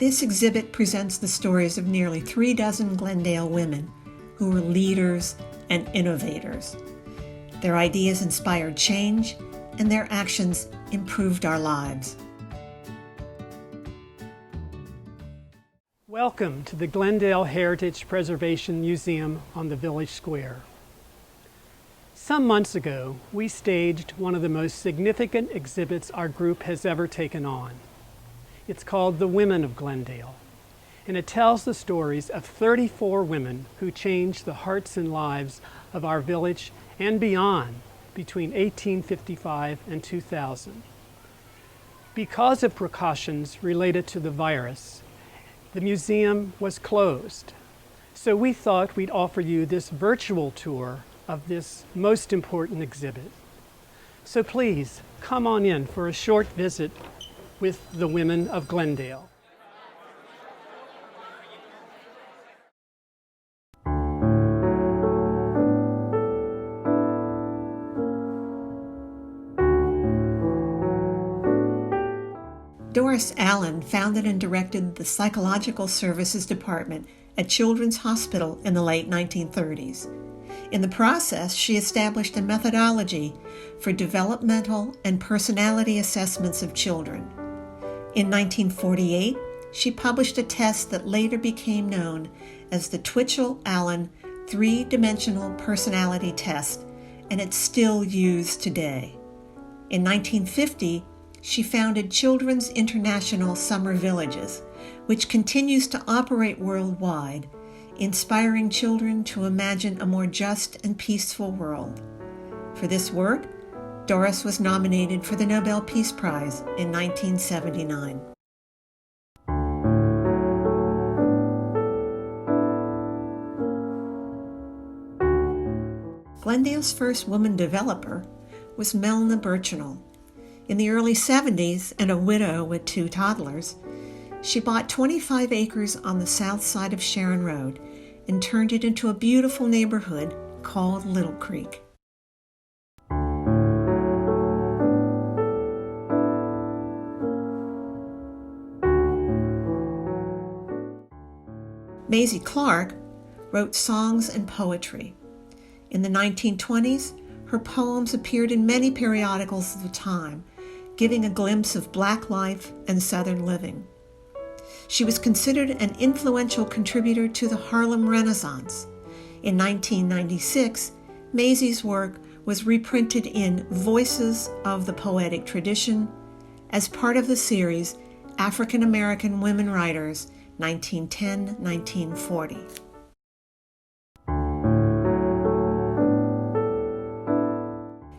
This exhibit presents the stories of nearly 36 Glendale women who were leaders and innovators. Their ideas inspired change, and their actions improved our lives. Welcome to the Glendale Heritage Preservation Museum on the Village Square. Some months ago, we staged one of the most significant exhibits our group has ever taken on. It's called The Women of Glendale, and it tells the stories of 34 women who changed the hearts and lives of our village and beyond between 1855 and 2000. Because of precautions related to the virus, the museum was closed. So we thought we'd offer you this virtual tour of this most important exhibit. So please come on in for a short visit with the Women of Glendale. Doris Allen founded and directed the Psychological Services Department at Children's Hospital in the late 1930s. In the process, she established a methodology for developmental and personality assessments of children. In 1948, she published a test that later became known as the TWITCHELL-Allen Three-Dimensional Personality Test, and it's still used today. In 1950, she founded Children's International Summer Villages, which continues to operate worldwide, inspiring children to imagine a more just and peaceful world. For this work, Doris was nominated for the Nobel Peace Prize in 1979. Glendale's first woman developer was MELNA BURCHENAL. In the early 70s, and a widow with 2 toddlers, she bought 25 acres on the south side of Sharon Road and turned it into a beautiful neighborhood called Little Creek. Mazie Clark wrote songs and poetry. In the 1920s, her poems appeared in many periodicals of the time, giving a glimpse of Black life and Southern living. She was considered an influential contributor to the Harlem Renaissance. In 1996, Mazie's work was reprinted in Voices of the Poetic Tradition as part of the series African American Women Writers, 1910-1940.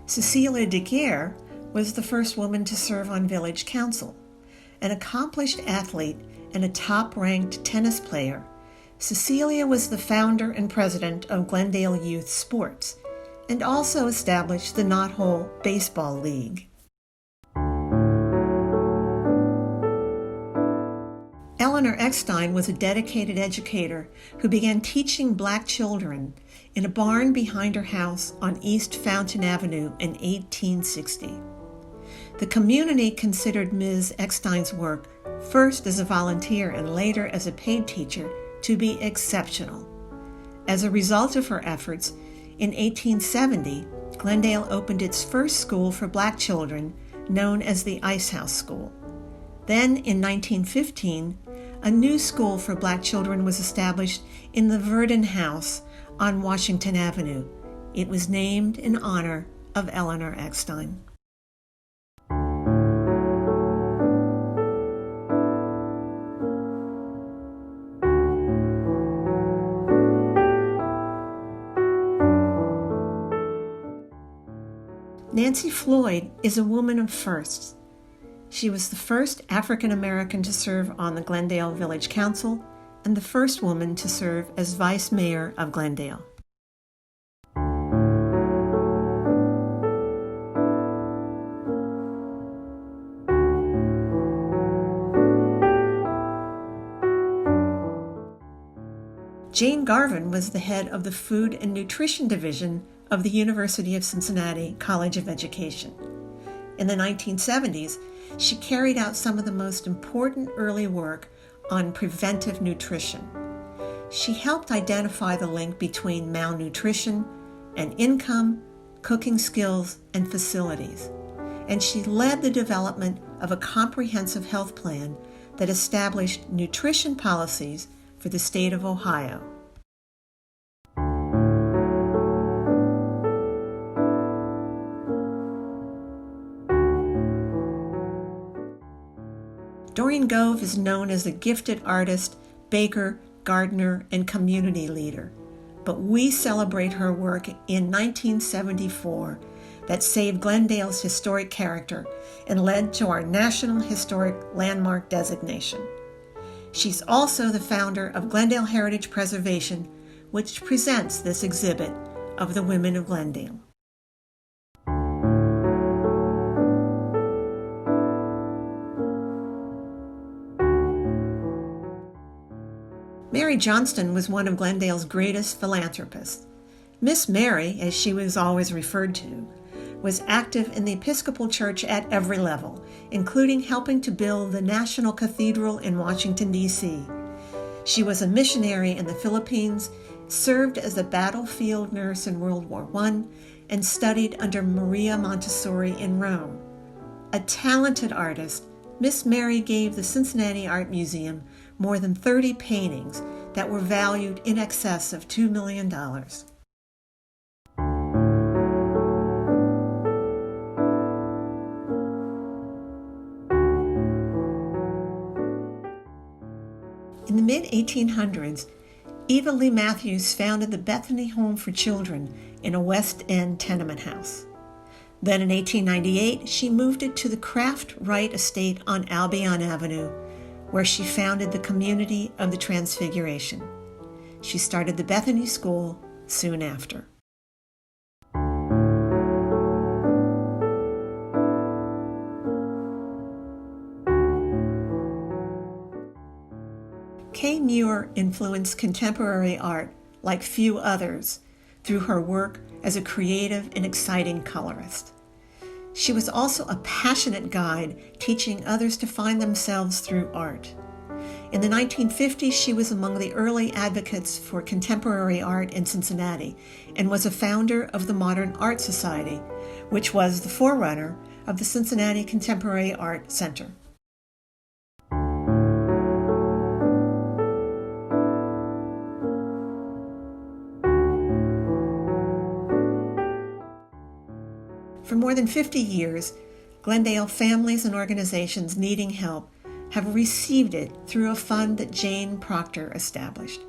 Cecilia DeGuerre was the first woman to serve on village council. An accomplished athlete and a top-ranked tennis player, Cecilia was the founder and president of Glendale Youth Sports and also established the Knothole Baseball League. ELEANOR ECKSTEIN was a dedicated educator who began teaching Black children in a barn behind her house on East Fountain Avenue in 1860. The community considered Ms. Eckstein's work, first as a volunteer and later as a paid teacher, to be exceptional. As a result of her efforts, in 1870, Glendale opened its first school for Black children, known as the Ice House School. Then, in 1915, a new school for Black children was established in the Verdon House on Washington Avenue. It was named in honor of ELEANOR ECKSTEIN. Nancy Floyd is a woman of firsts. She was the first African American to serve on the Glendale Village Council and the first woman to serve as Vice Mayor of Glendale. Jane Garvin was the head of the Food and Nutrition Division of the University of Cincinnati College of Education. In the 1970s, she carried out some of the most important early work on preventive nutrition. She helped identify the link between malnutrition and income, cooking skills, and facilities. And she led the development of a comprehensive health plan that established nutrition policies for the state of Ohio. Doreen Gove is known as a gifted artist, baker, gardener, and community leader, but we celebrate her work in 1974 that saved Glendale's historic character and led to our National Historic Landmark designation. She's also the founder of Glendale Heritage Preservation, which presents this exhibit of the women of Glendale. Mary Johnston was one of Glendale's greatest philanthropists. Miss Mary, as she was always referred to, was active in the Episcopal Church at every level, including helping to build the National Cathedral in Washington, D.C. She was a missionary in the Philippines, served as a battlefield nurse in World War I, and studied under Maria Montessori in Rome. A talented artist, Miss Mary gave the Cincinnati Art Museum more than 30 paintings that were valued in excess of $2 million. In the mid-1800s, Eva Lee Matthews founded the Bethany Home for Children in a West End tenement house. Then in 1898, she moved it to the Kraft Wright estate on Albion Avenue, where she founded the Community of the Transfiguration. She started the Bethany School soon after. Kay MUIR influenced contemporary art like few others through her work as a creative and exciting colorist. She was also a passionate guide, teaching others to find themselves through art. In the 1950s, she was among the early advocates for contemporary art in Cincinnati and was a founder of the Modern Art Society, which was the forerunner of the Cincinnati Contemporary Art Center. For more than 50 years, Glendale families and organizations needing help have received it through a fund that Jane Proctor established.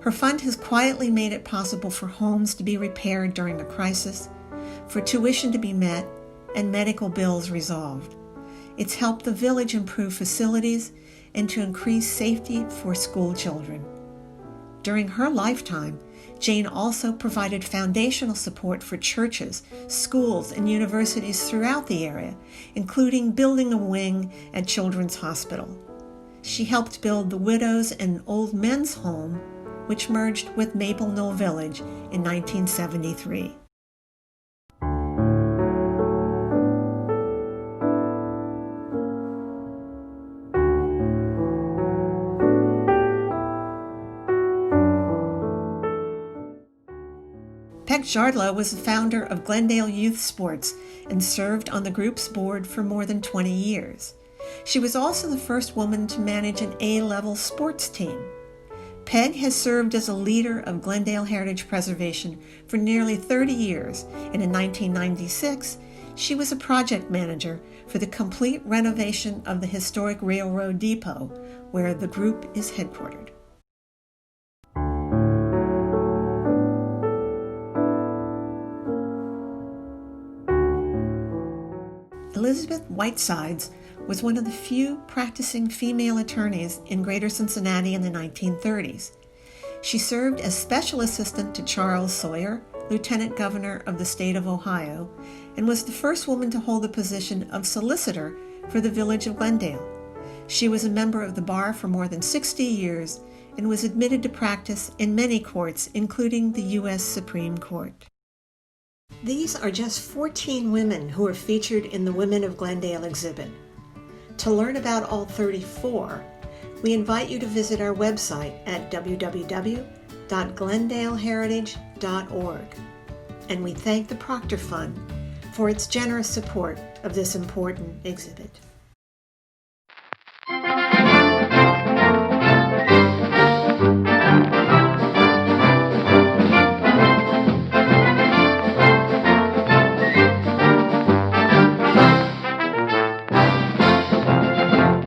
Her fund has quietly made it possible for homes to be repaired during a crisis, for tuition to be met, and medical bills resolved. It's helped the village improve facilities and to increase safety for school children. During her lifetime, Jane also provided foundational support for churches, schools, and universities throughout the area, including building a wing at Children's Hospital. She helped build the Widows and Old Men's Home, which merged with Maple Knoll Village in 1973. SHARDELOW was the founder of Glendale Youth Sports and served on the group's board for more than 20 years. She was also the first woman to manage an A-level sports team. Peg has served as a leader of Glendale Heritage Preservation for nearly 30 years, and in 1996, she was a project manager for the complete renovation of the historic railroad depot, where the group is headquartered. Elizabeth Whitesides was one of the few practicing female attorneys in Greater Cincinnati in the 1930s. She served as special assistant to Charles Sawyer, Lieutenant Governor of the state of Ohio, and was the first woman to hold the position of solicitor for the village of Glendale. She was a member of the bar for more than 60 years and was admitted to practice in many courts, including the U.S. Supreme Court. These are just 14 women who are featured in the Women of Glendale exhibit. To learn about all 34, We invite you to visit our website at www.glendaleheritage.org, and we thank the Procter Fund for its generous support of this important exhibit.